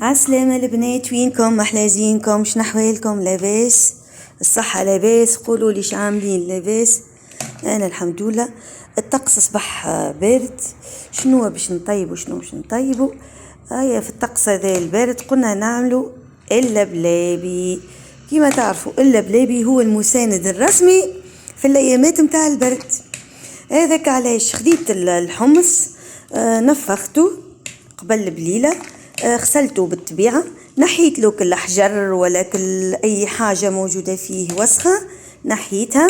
عسلامة البنات، وينكم؟ محلازينكم؟ شنو احوالكم؟ لاباس؟ الصحة لاباس؟ قولوا لي عاملين؟ لاباس؟ انا الحمد لله. الطقس اصبح بارد. شنو باش نطيبوا؟ شنو باش نطيبوا؟ هيا في الطقس هذا البارد قلنا نعملوا اللبلابي. كيما تعرفوا اللبلابي هو المساند الرسمي في الايامات متاع البرد. هذاك علاش خديت الحمص، نفخته قبل بليلة، غسلته بالطبيعة، نحيت له كل حجر ولا كل أي حاجة موجودة فيه وسخة، نحيتها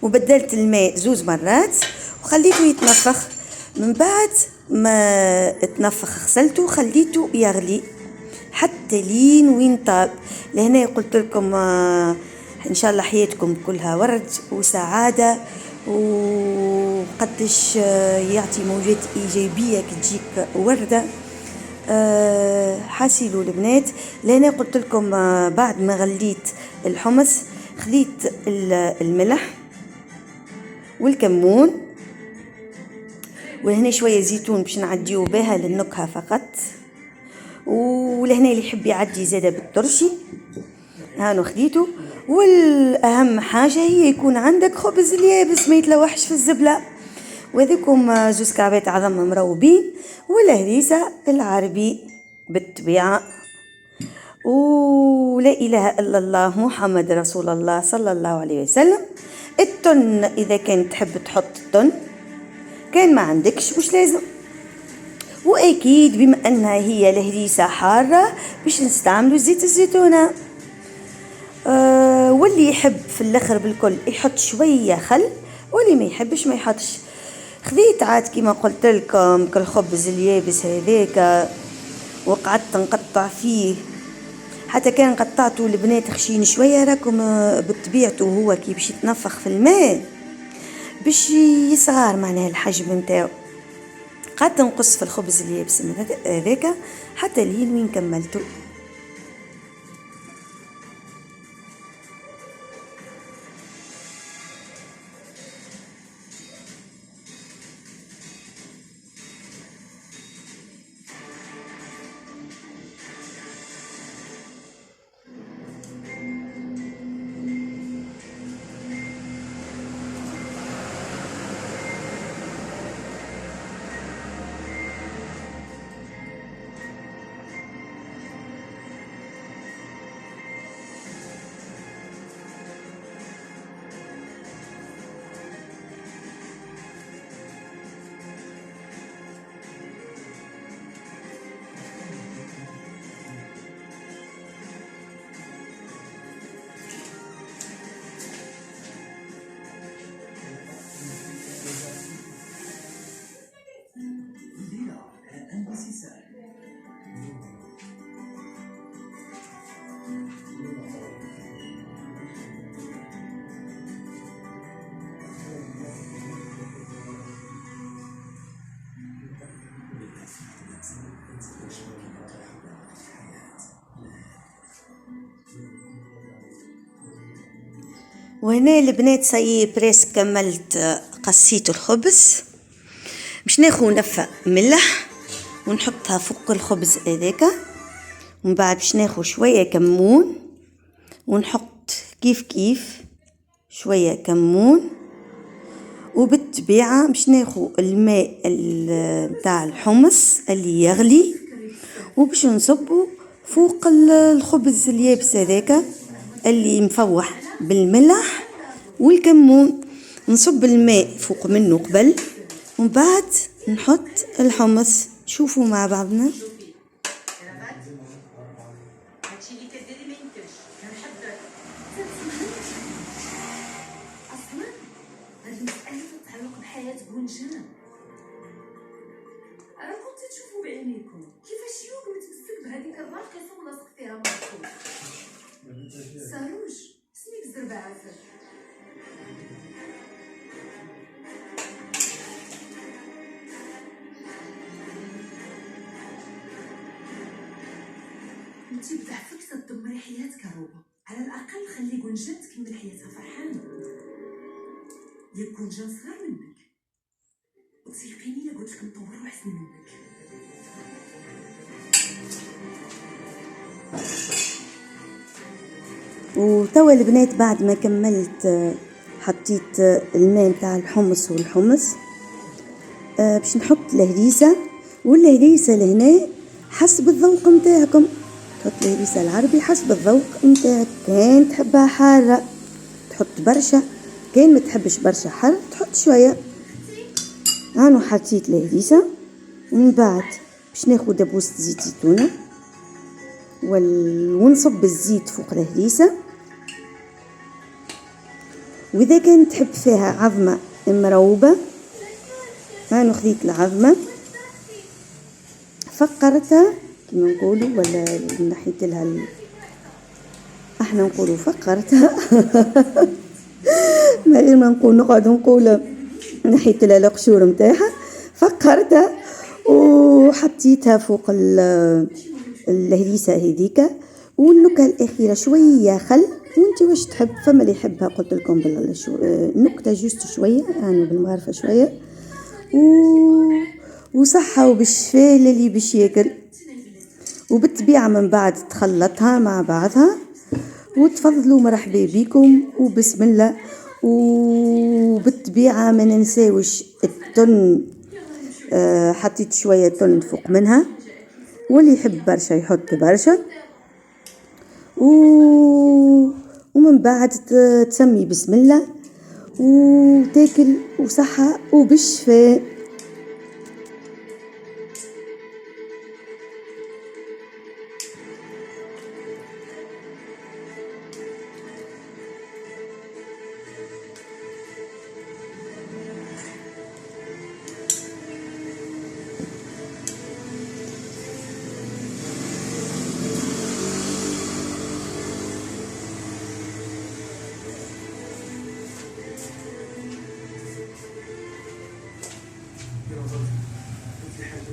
وبدلت الماء 2 مرات وخليته يتنفخ. من بعد ما اتنفخ غسلته خليته يغلي حتى لين وين طاب. لهنا قلت لكم ان شاء الله حياتكم كلها ورد وسعادة، وقدش يعطي موجات ايجابية كتجيك وردة. حاسيلو البنات. لهنا قلت لكم بعد ما غليت الحمص خليت الملح والكمون، وهنا شوية زيتون باش نعديو بها للنكهة فقط، ولهنا اللي يحب يعدي زادة بالترشي هانو خديته. والاهم حاجة هي يكون عندك خبز اليابس ما يتلوحش في الزبلة، وذيكم 2 كعبات عظم مروبين، والهريسة العربي بالطبيعة. ولا إله إلا الله محمد رسول الله صلى الله عليه وسلم. التن إذا كان تحب تحط التن، كان ما عندكش مش لازم. وأكيد بما أنها هي الهريسة حارة باش نستعملوا زيت الزيتونة. واللي يحب في الاخر بالكل يحط شوية خل، واللي ما يحبش ما يحطش. خذيت عاد كما قلت لكم كل خبز اليابس هذاك وقعدت نقطع فيه، حتى كان قطعته البنات خشين شوية، راكم بطبيعته هو كي باش يتنفخ في الماء باش يصغر معناها الحجم نتاعو. قعدت نقص في الخبز اليابس هذاك حتى لين وين كملته. وهنا البنات سي بريس كملت، قصيت الخبز باش ناخذ نفة ملح ونحطها فوق الخبز هذاك، ومن بعد باش ناخذ شوية كمون ونحط كيف كيف شوية كمون، وبالطبيعة باش ناخذ الماء نتاع الحمص اللي يغلي وباش نصبه فوق الخبز اليابس هذاك اللي مفوح بالملح والكمون. نصب الماء فوق منه قبل ومن بعد نحط الحمص. شوفوا مع بعضنا. راه كنت تشوفوا بعينيكم كيفاش يوم متمسك بهذيك الراقصه ولاصق فيها مخطوط. ساروج سميك الزربه عافاك. انتي بضعفك تدمري حياتك روبا، على الاقل خلي كونجان تكمل حياتها فرحانه. يا كونجان صغار منك وتيقيني الا قلت لك نطور واحسن منك. وتوا البنات بعد ما كملت حطيت الماء متاع الحمص والحمص. باش نحط الهريسه، والهريسه لهنا حسب الذوق متاعكم، تحط الهريسه العربي حسب الذوق متاعك. كان تحبها حاره تحط برشا، كان ما تحبش برشا حر تحط شويه. انا حطيت الهريسه، ومن بعد باش ناخذ دبوس زيت زيتونه ونصب الزيت فوق الهريسه. واذا كان تحب فيها عظمه مروبه، انا خذيت العظمه فقرتها كما نقولوا، ولا نحيت لها احنا نقولوا فقرتها ما غير ما نقعد نقول نحيت لها القشور نتاعها، فقرتها وحطيتها فوق الهريسه هذيك. والنكهه الاخيره شويه خل، وانت واش تحب، فما اللي يحبها قلت لكم بالنكته جوست شويه، يعني بالمعرفه شويه، وصحه وبالشفاء للي باش ياكل. وبالطبيعه من بعد تخلطها مع بعضها وتفضلوا. مرحبا بكم وبسم الله. وبالطبيعه ما ننساوش التن، حطيت شويه تن فوق منها، واللي يحب برشا يحط برشا. ومن بعد تسمي بسم الله وتاكل وصحة وبالشفاء.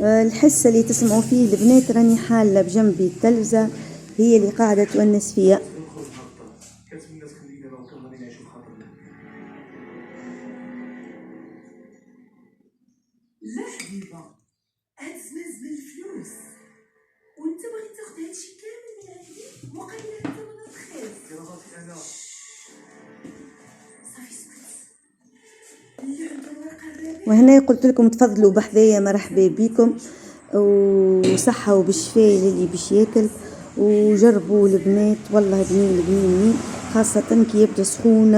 الحصة اللي تسمعوا فيه البنات راني حالة بجنبي التلفزة، هي اللي قاعدة تونس فيها. لا حبيبة، هاد زمان الفلوس وانت باغي تاخد هادشي كامل من عندي مقابل هاد الثمن الرخيص. يا راسي انا صافي سكت اللي عنده الورقة الرابحة. وهنا قلت لكم تفضلوا بحذايا، مرحبا بكم وصحة وبالشفاء للي باش ياكل. وجربوا البنات والله بنين، خاصة كي يبدا سخون،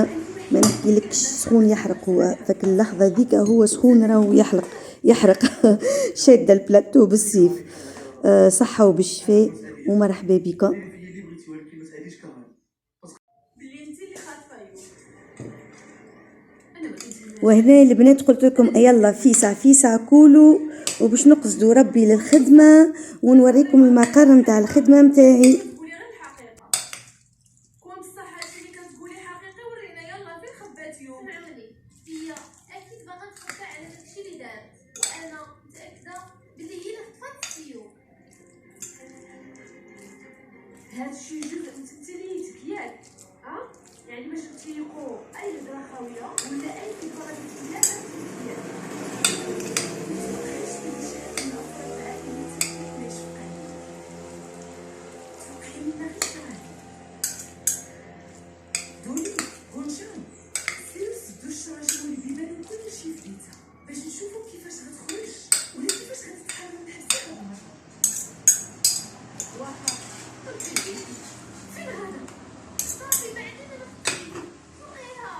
ما نحكي لكش سخون يحرق. هو فك اللحظة ذيك هو سخون راهو يحرق شاد البلاتو بالسيف. صحة وبالشفاء ومرحبا بكم. وهنا البنات قلت لكم يلا فيسع كولوا، وباش نقصدوا ربي للخدمة ونوريكم المقر نتاع الخدمة نتاعي. هادشي جزء من تمثيليتك ياك؟ يعني باش تفيقوا اي هضره خاويه ولا اي فكره لا باش نشوفوا كيفاش غتخرج ولا كيفاش غتتحرك من حسابها المرة. واخا فين هذا؟ صافي بعدين نخطي فوقيها.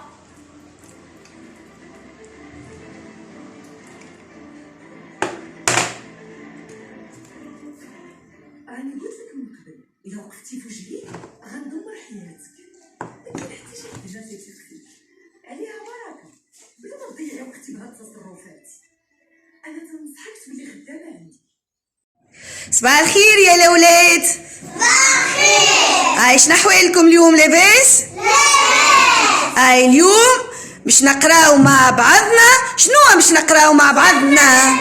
راني قلت لك من قبل إلا وقفتي في وجهي غندمر حياتك. ما كاين حتى شي حاجة تيثق فيك عليها بركة بلا ما تضيعي وقتي بهاد التصرفات. أنا تنصحك تولي خدامة عندي. صباح الخير يا الاولاد. صباح الخير. عايش نحوالكم اليوم لاباس؟ لاباس. اليوم باش نقراو مع بعضنا. شنو باش نقراو مع بعضنا؟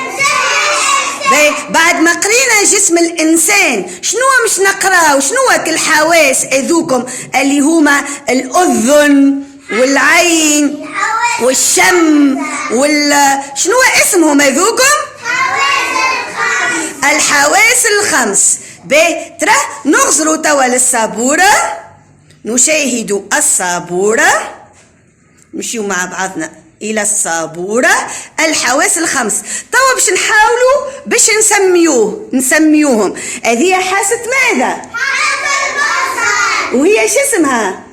بعد ما قرينا جسم الانسان شنو باش نقراو؟ شنو الحواس اذوكم اللي هما الاذن والعين والشم شنو اسمهم اذوكم؟ الحواس الخمس. ترى نغزروا توا للسابورة نشاهد السبورة. نمشيو مع بعضنا إلى السبورة. الحواس الخمس. توا باش نحاولوا باش نسميوهم. هذه حاسة ماذا؟ حاسة البصر. وهي شو اسمها؟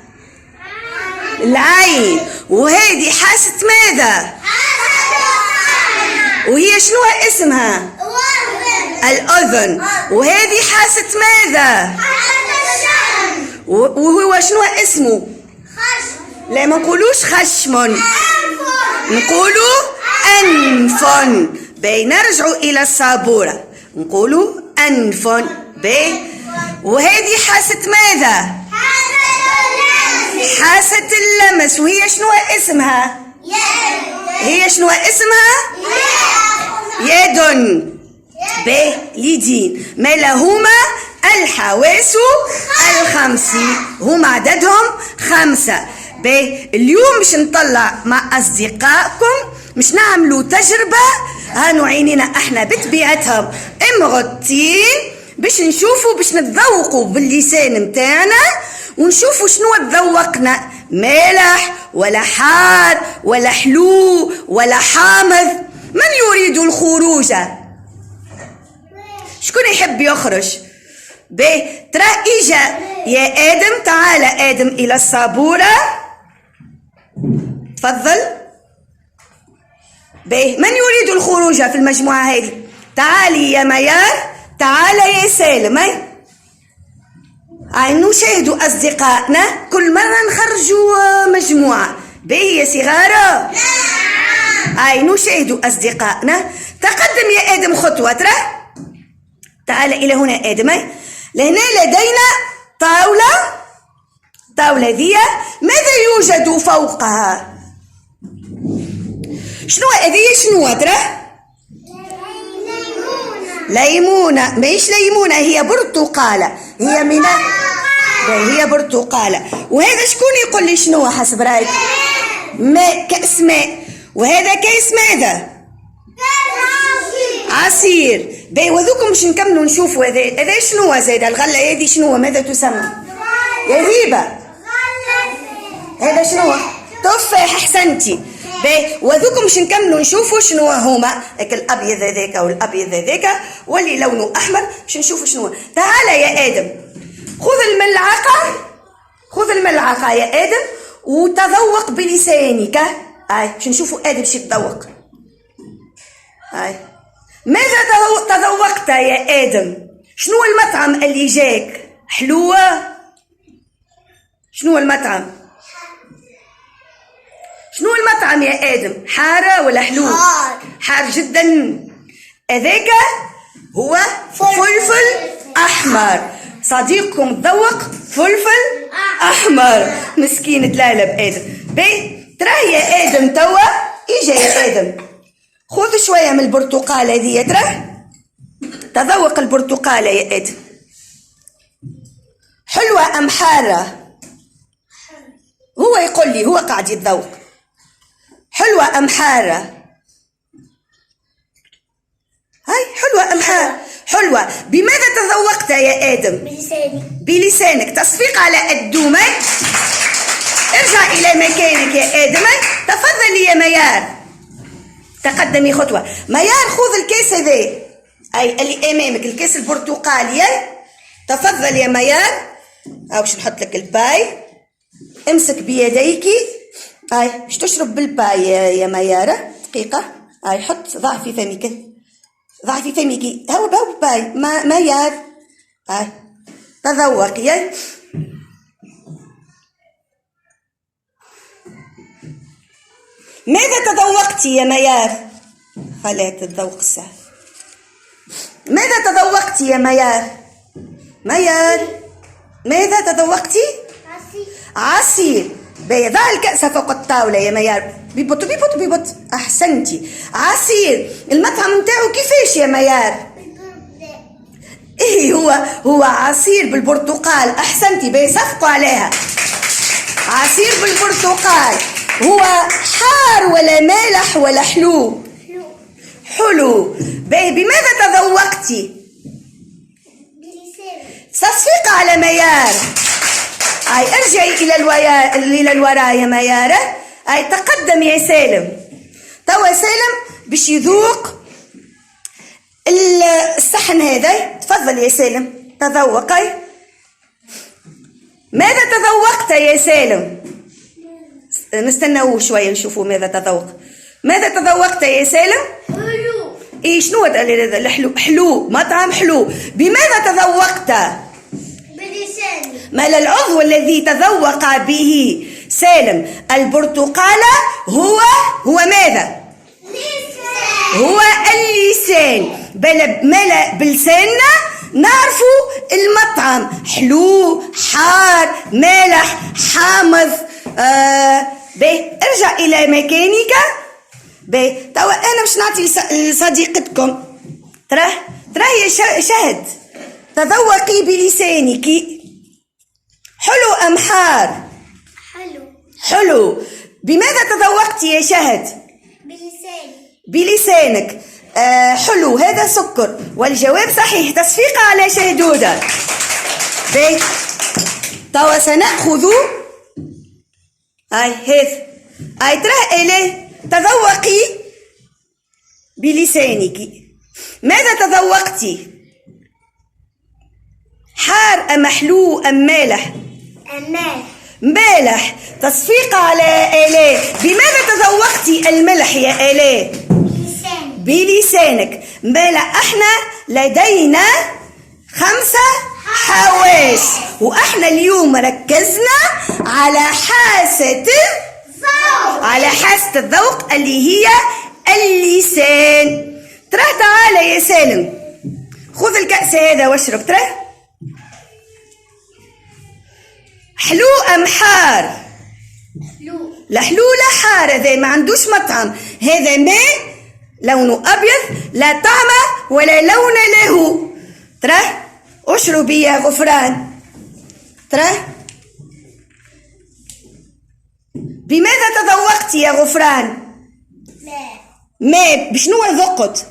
العين. وهذه حاسة ماذا؟ حاسة السمع. وهي شنو اسمها؟ الأذن. وهذه حاسة ماذا؟ حاسة الشم. وهو شنو اسمه؟ خشم. لا ما نقولوش خشم، أنف. نقولوا أنف. باهي نرجعوا إلى السبورة نقولوا أنف. باهي وهذه حاسة ماذا؟ حاسة اللمس. وهي شنو اسمها؟ هي شنو اسمها؟ يد. باهي اليدين. ما لهما الحواس الخمس. هما عددهم 5. باهي اليوم باش نطلع مع أصدقائكم باش نعملوا تجربة. هانو عينينا احنا بطبيعتهم مغطين باش نشوفوا باش نتذوقوا باللسان متاعنا ونشوفوا شنو تذوقنا، مالح ولا حار ولا حلو ولا حامض. من يريد الخروج؟ شكون يحب يخرج؟ باهي ترى اجا يا ادم. تعال ادم الى السبورة. تفضل. باهي من يريد الخروج في المجموعة هذه؟ تعالي يا ميار. تعال يا سالم. هاي نشاهدوا أصدقائنا كل مرة نخرجوا مجموعة. باهي يا صغارة. هاي نشاهدوا أصدقائنا. تقدم يا آدم خطوة. ترى تعال إلى هنا آدم. لهنا لدينا طاولة ذي. ماذا يوجد فوقها؟ شنو هذه؟ شنو ترى؟ ليمونة. ماهيش ليمونة، هي برتقالة. هي من هي برتقالة. وهذا شكون يقول لي شنو حسب رايك؟ ماء. كأس ماء. وهذا كأس ماذا؟ عصير. باهي وذوكم باش نكملوا نشوفوا هذا شنو زايد. الغلة هذه شنو؟ ماذا تسمى؟ يا هبة هذا شنو؟ تفاح. احسنتي. باهي وذوكم باش نكملوا نشوفوا شنو هما. الابيض هذاك والابيض هذاك واللي لونه احمر باش نشوفوا شنو. تعال يا ادم خذ الملعقة يا ادم وتذوق بلسانك. هاي باش نشوفوا ادم باش يتذوق. هاي ماذا تذوقت يا ادم؟ شنو المطعم اللي جاك؟ حلوة؟ شنو المطعم؟ شنو المطعم يا آدم؟ حارة ولا حلو؟ حار جدا. هذاك هو فلفل أحمر. صديقكم تذوق فلفل أحمر. مسكين تلالب آدم. باهي ترى يا آدم توا إجا يا آدم خذ شوية من البرتقالة هذه. ترى تذوق البرتقالة يا آدم. حلوة أم حارة؟ هو يقول لي، هو قاعد يتذوق. حلوة أم حارة؟ هاي حلوة أم حارة؟ حلوة. بماذا تذوقت يا آدم؟ بلسانك. تصفيق على الدومي. ارجع إلى مكانك يا آدم. تفضلي يا ميار. تقدمي خطوة. ميار خذ الكيس هذا أي اللي أمامك، الكيس البرتقالي. تفضل يا ميار. أو باش نحط لك الباي. امسك بيديك. هاي باش تشرب بالباي يا ميارة. دقيقة. هاي حط. ضع في فمك. ضع في فمك. هو باي ميار. هاي تذوقي. ماذا تذوقتي يا ميار؟ خليها تتذوق السهل. ماذا تذوقتي يا ميار؟ ميار ماذا تذوقتي؟ عصير. ضع الكأس فوق الطاولة يا ميار. بيبط بيبط بيبط. أحسنتي. عصير. المطعم نتاعو كيفاش يا ميار؟ إيه هو عصير بالبرتقال. أحسنتي. باهي صفقوا عليها. عصير بالبرتقال. هو حار ولا مالح ولا حلو؟ حلو. باهي بماذا تذوقتي؟ صفيق على ميار. هاي ارجعي إلى الوراء يا ميارة. هاي تقدم يا سالم. توا سالم باش يذوق الصحن هذا. تفضل يا سالم تذوقي. ماذا تذوقت يا سالم؟ نستناو شوية نشوفوا ماذا تذوق. ماذا تذوقت يا سالم؟ حلو. إيه شنو هذا الحلو؟ حلو، مطعم حلو. بماذا تذوقت؟ بلساني. ما العضو الذي تذوق به سالم؟ البرتقالة هو ماذا؟ لسان. هو اللسان. مالا بلساننا نعرفوا المطعم حلو، حار، مالح، حامض. باهي ارجع إلى مكانك. باهي توا أنا باش نعطي لصديقتكم. تراه يا شهد تذوقي بلسانك. حلو أم حار؟ حلو. حلو. بماذا تذوقت يا شهد؟ بلساني. بلسانك. حلو، هذا سكر. والجواب صحيح. تصفيق على شهدودة. باهي توا سنأخذ هاي تراه إليه. تذوقي بلسانك. ماذا تذوقتي؟ حار أم حلو أم مالح؟ المال. مالح. تصفيق على إليه. بماذا تذوقتي الملح يا إليه؟ بلساني. بلسانك. مالا احنا لدينا 5 حواس، واحنا اليوم ركزنا على حاسة الذوق اللي هي اللسان. تراه تعالى يا سالم خذ الكأس هذا واشرب. تراه حلو أم حار؟ حلو. لا حلو لا حار. هذا ما عندوش مطعم. هذا ماء لونه أبيض لا طعم ولا لون له. تراه اشربي يا غفران. تراه بماذا تذوقت يا غفران؟ ماء. بشنو ذقت؟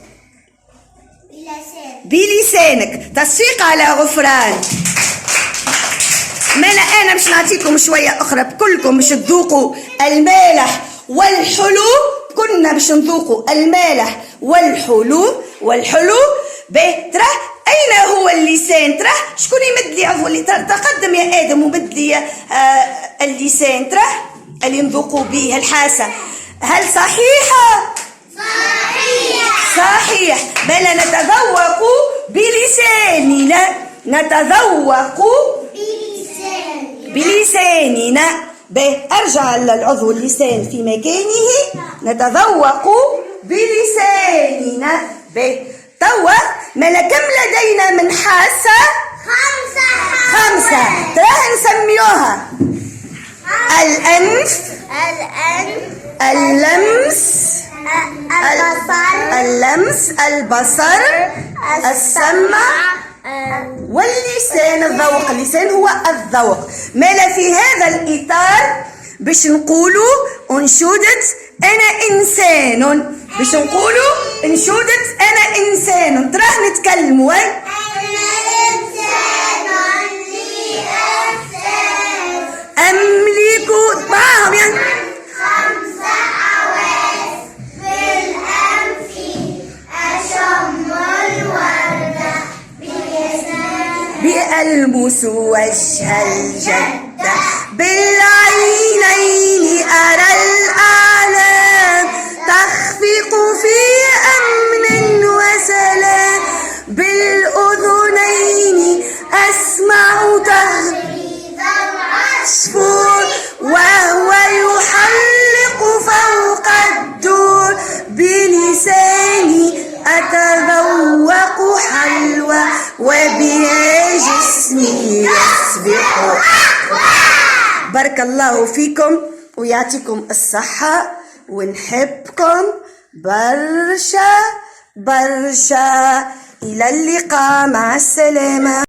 بلسانك. تصفيق على غفران. مالا أنا باش نعطيكم شوية أخرى بكلكم باش تذوقوا المالح والحلو. كنا باش نذوقوا المالح والحلو. باهي تراه أين هو اللسان؟ تراه شكون يمد لي عضو اللي تقدم يا آدم ومد لي اللسان. تراه اللي نذوقوا به الحاسة. هل صحيحة؟ صحيح. بل نتذوق بلساننا. بلساننا. باهي ارجع للعضو اللسان في مكانه. نتذوق بلساننا. باهي توا مالا كم لدينا من حاسة؟ 5. تراه نسميوها الأنف، اللمس، البصر، السمع واللسان. الذوق. اللسان هو الذوق. مالا في هذا الإطار باش نقولوا أنشودة أنا إنسان. باش نقولوا أنشودة أنا إنسان. تراه نتكلموا. أنا إنسان لي أحساس. أملك معهم يعني 5 حواس. بالأنف أشم الوردة. بلساني بألمس وجه الجدة. بالعينين أرى الأعلام تخفق في أمن وسلام. بالأذنين أسمع تهديد العصفور وهو يحلق فوق الدور. بلساني أتذوق حلوى وبها جسمي يسبح. بارك الله فيكم ويعطيكم الصحة ونحبكم برشا. إلى اللقاء. مع السلامة.